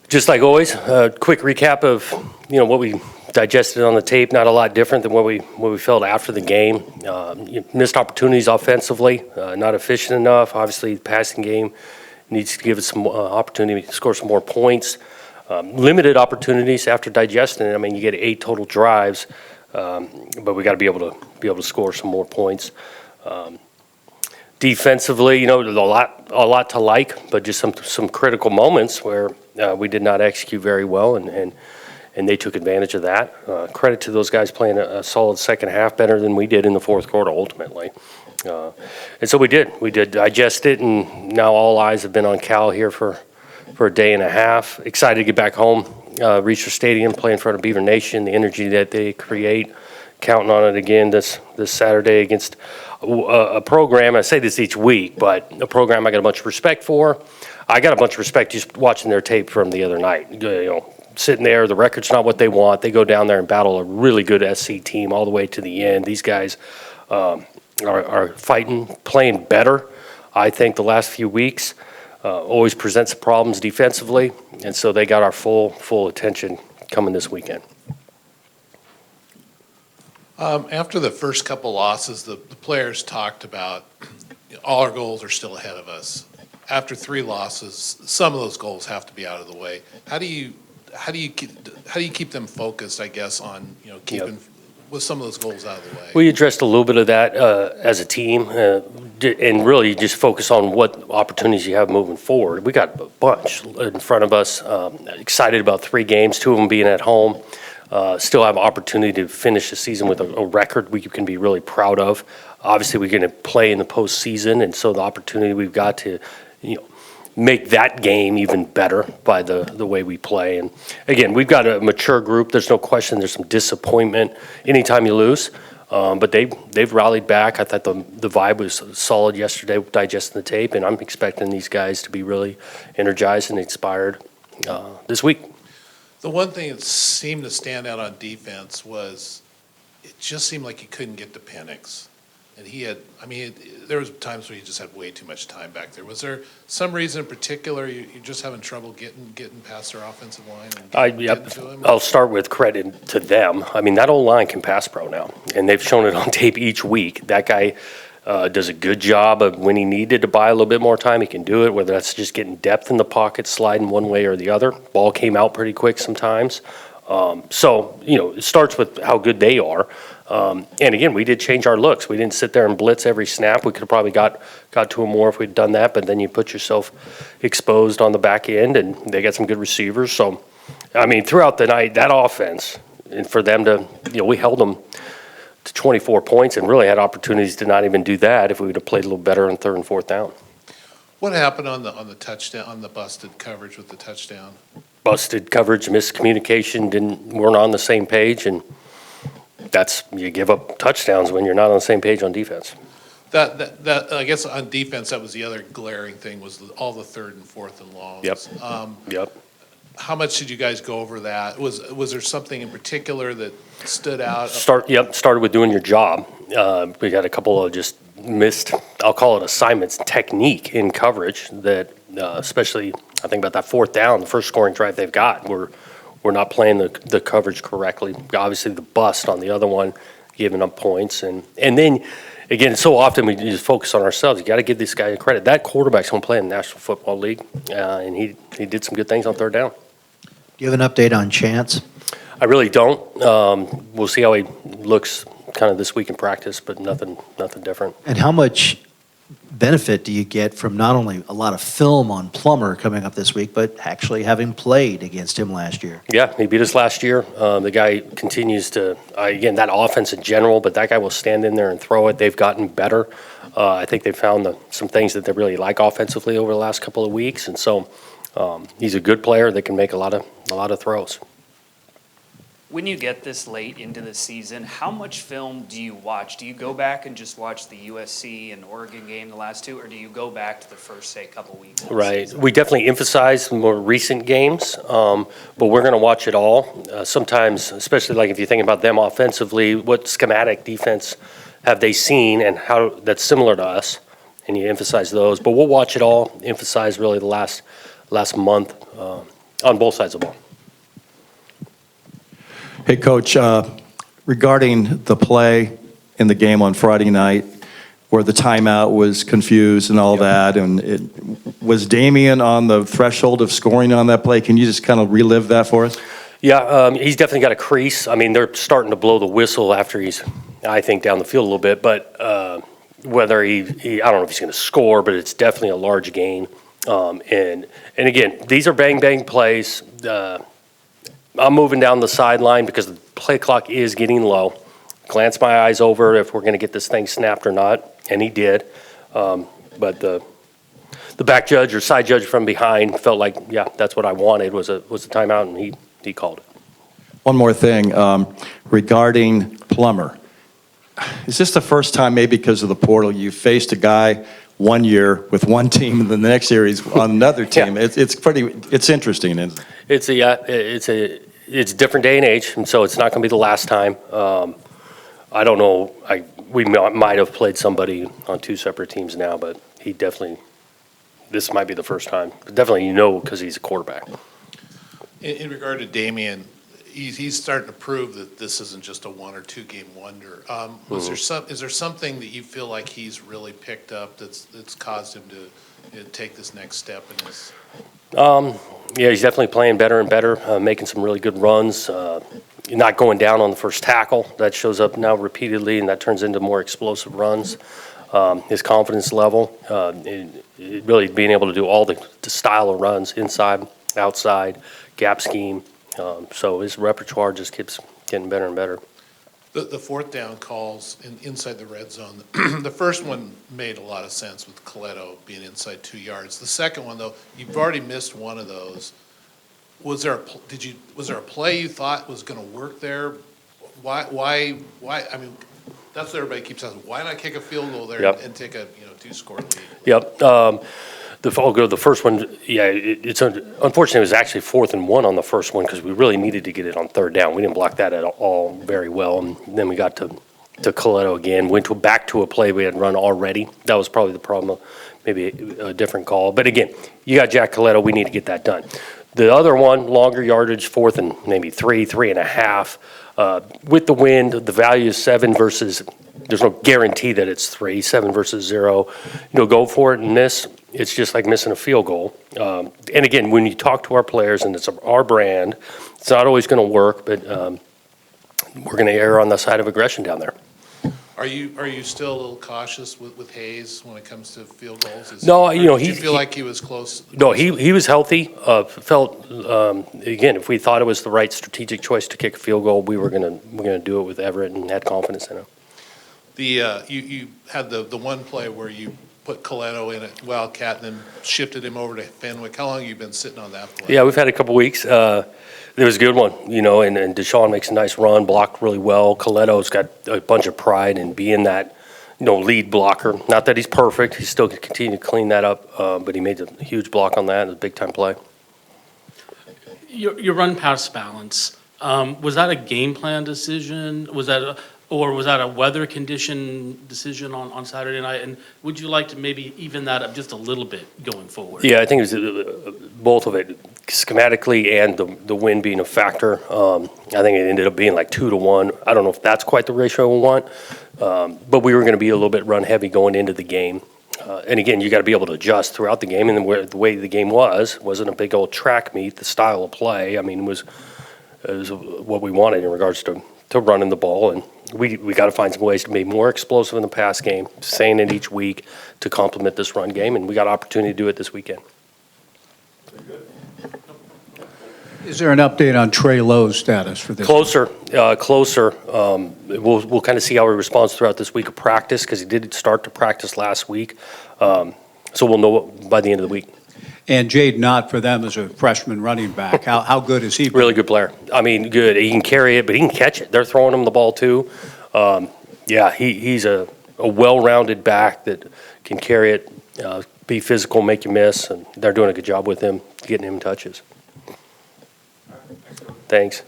Just like always, a quick recap of what we digested on the tape. Not a lot different than what we felt after the game. Missed opportunities offensively, not efficient enough. Obviously, the passing game needs to give us some opportunity to score some more points. Limited opportunities after digesting it. I mean, you get 8 total drives, but we got to be able to score some more points. Defensively, a lot to like, but just some critical moments where we did not execute very well, and they took advantage of that. Credit to those guys playing a solid second half, better than we did in the fourth quarter ultimately. And so we did digest it, and now all eyes have been on Cal here for a day and a half. Excited to get back home, reach the stadium, play in front of Beaver Nation, the energy that they create. Counting on it again this Saturday against a program. I say this each week, but a program I got a bunch of respect for. I got a bunch of respect just watching their tape from the other night. Sitting there, the record's not what they want. They go down there and battle a really good SC team all the way to the end. These guys are fighting, playing better, I think, the last few weeks. Always presents problems defensively, and so they got our full attention coming this weekend. After the first couple losses, the players talked about all our goals are still ahead of us. After 3 losses, some of those goals have to be out of the way. How do you keep them focused, I guess, on keeping with some of those goals out of the way? We addressed a little bit of that as a team, and really just focus on what opportunities you have moving forward. We got a bunch in front of us. Excited about 3 games, 2 of them being at home. Still have opportunity to finish the season with a record we can be really proud of. Obviously, we're going to play in the postseason, and so the opportunity we've got to, make that game even better by the way we play. And again, we've got a mature group. There's no question. There's some disappointment anytime you lose, but they've rallied back. I thought the vibe was solid yesterday, digesting the tape, and I'm expecting these guys to be really energized and inspired this week. The one thing that seemed to stand out on defense was it just seemed like he couldn't get to Penix. And there was times where he just had way too much time back there. Was there some reason in particular you're just having trouble getting past their offensive line and getting to him? I'll start with credit to them. I mean, that old line can pass pro now, and they've shown it on tape each week. That guy does a good job of when he needed to buy a little bit more time, he can do it, whether that's just getting depth in the pocket, sliding one way or the other. Ball came out pretty quick sometimes. So, it starts with how good they are. And again, we did change our looks. We didn't sit there and blitz every snap. We could have probably got to him more if we'd done that, but then you put yourself exposed on the back end, and they got some good receivers. So, throughout the night, that offense, and for them to, we held them to 24 points and really had opportunities to not even do that if we would have played a little better on 3rd and 4th down. What happened on the touchdown, on the busted coverage with the touchdown? Busted coverage, miscommunication, weren't on the same page, and you give up touchdowns when you're not on the same page on defense. That I guess on defense, that was the other glaring thing, was all the 3rd and 4th and longs. Yep. How much did you guys go over that? Was there something in particular that stood out? Started with doing your job. We got a couple of just missed, I'll call it assignments, technique in coverage that, especially I think about that 4th down, the first scoring drive they've got. We're not playing the coverage correctly. Obviously, the bust on the other one, giving up points, and then again, so often we just focus on ourselves. You got to give this guy credit. That quarterback's going to play in the National Football League, and he did some good things on 3rd down. Do you have an update on Chance? I really don't. We'll see how he looks kind of this week in practice, but nothing different. And how much benefit do you get from not only a lot of film on Plummer coming up this week, but actually having played against him last year? Yeah, he beat us last year. The guy continues to, again, that offense in general, but that guy will stand in there and throw it. They've gotten better. I think they found some things that they really like offensively over the last couple of weeks, and so he's a good player that can make a lot of throws. When you get this late into the season, how much film do you watch? Do you go back and just watch the USC and Oregon game, the last 2, or do you go back to the first, say, couple weeks? Right. We definitely emphasize more recent games, but we're going to watch it all. Sometimes, especially like if you think about them offensively, what schematic defense have they seen and how that's similar to us? and you emphasize those. But we'll watch it all, emphasize really the last month on both sides of the ball. Hey, Coach, regarding the play in the game on Friday night, where the timeout was confused and all that, and was Damian on the threshold of scoring on that play? Can you just kind of relive that for us? Yeah, he's definitely got a crease. I mean, they're starting to blow the whistle after he's, I think, down the field a little bit. But whether he I don't know if he's going to score, but it's definitely a large gain. And again, these are bang plays. I'm moving down the sideline because the play clock is getting low. Glance my eyes over if we're going to get this thing snapped or not, and he did. But the back judge or side judge from behind felt like, yeah, that's what I wanted was a timeout, and he called it. One more thing, regarding Plummer. Is this the first time, maybe because of the portal, you faced a guy 1 year with one team and the next year he's on another team? Yeah. It's interesting, isn't it? It's a different day and age, and so it's not going to be the last time. I don't know. We might have played somebody on two separate teams now, but this might be the first time. But definitely, because he's a quarterback. In regard to Damian, he's starting to prove that this isn't just a 1 or 2 game wonder. Is there something that you feel like he's really picked up that's caused him to take this next step in this? Yeah, he's definitely playing better and better, making some really good runs. Not going down on the first tackle. That shows up now repeatedly, and that turns into more explosive runs. His confidence level, really being able to do all the style of runs, inside, outside, gap scheme. So his repertoire just keeps getting better and better. The fourth down calls inside the red zone. The first one made a lot of sense with Coletto being inside 2 yards. The second one, though, you've already missed one of those. Was there a play you thought was going to work there? Why? I mean, that's what everybody keeps asking. Why not kick a field goal there Yep. and take a 2-score lead? Yep. I'll go to the first one. Yeah, it's unfortunately it was actually 4th and 1 on the first one because we really needed to get it on 3rd down. We didn't block that at all very well, and then we got to Coletto again. Went back to a play we had run already. That was probably the problem. Maybe a different call, but again, you got Jack Coletto. We need to get that done. The other one, longer yardage, 4th and maybe 3.5. With the wind, the value is 7 versus. There's no guarantee that it's 3, 7 versus 0. Go for it in this. It's just like missing a field goal. And again, when you talk to our players, and it's our brand, it's not always going to work, but we're going to err on the side of aggression down there. Are you still a little cautious with Hayes when it comes to field goals? No, did you feel like he was close? No, he was healthy. Felt again, if we thought it was the right strategic choice to kick a field goal, we're gonna do it with Everett and had confidence in him. You had the one play where you put Coletto in at Wildcat and then shifted him over to Fenwick. How long have you been sitting on that play? Yeah, we've had a couple weeks. It was a good one, and Deshaun makes a nice run, blocked really well. Coletto's got a bunch of pride in being that, lead blocker. Not that he's perfect. He's still going to continue to clean that up, but he made a huge block on that. It was a big-time play. Your run-pass balance, was that a game plan decision? Was that a weather condition decision on Saturday night? And would you like to maybe even that up just a little bit going forward? Yeah, I think it was both of it, schematically and the wind being a factor. I think it ended up being like 2-to-1. I don't know if that's quite the ratio we want, but we were going to be a little bit run-heavy going into the game. And again, you got to be able to adjust throughout the game. And the way the game wasn't a big old track meet. The style of play, I mean, it was what we wanted in regards to running the ball. And we got to find some ways to be more explosive in the pass game, saying it each week to complement this run game. And we got opportunity to do it this weekend. Is there an update on Trey Lowe's status for this? Closer. We'll kind of see how he responds throughout this week of practice because he did start to practice last week. So we'll know by the end of the week. And Jade Knott for them as a freshman running back. How good is he? Really good player. I mean, good. He can carry it, but he can catch it. They're throwing him the ball too. He's a well-rounded back that can carry it, be physical, make you miss, and they're doing a good job with him, getting him touches. Thanks.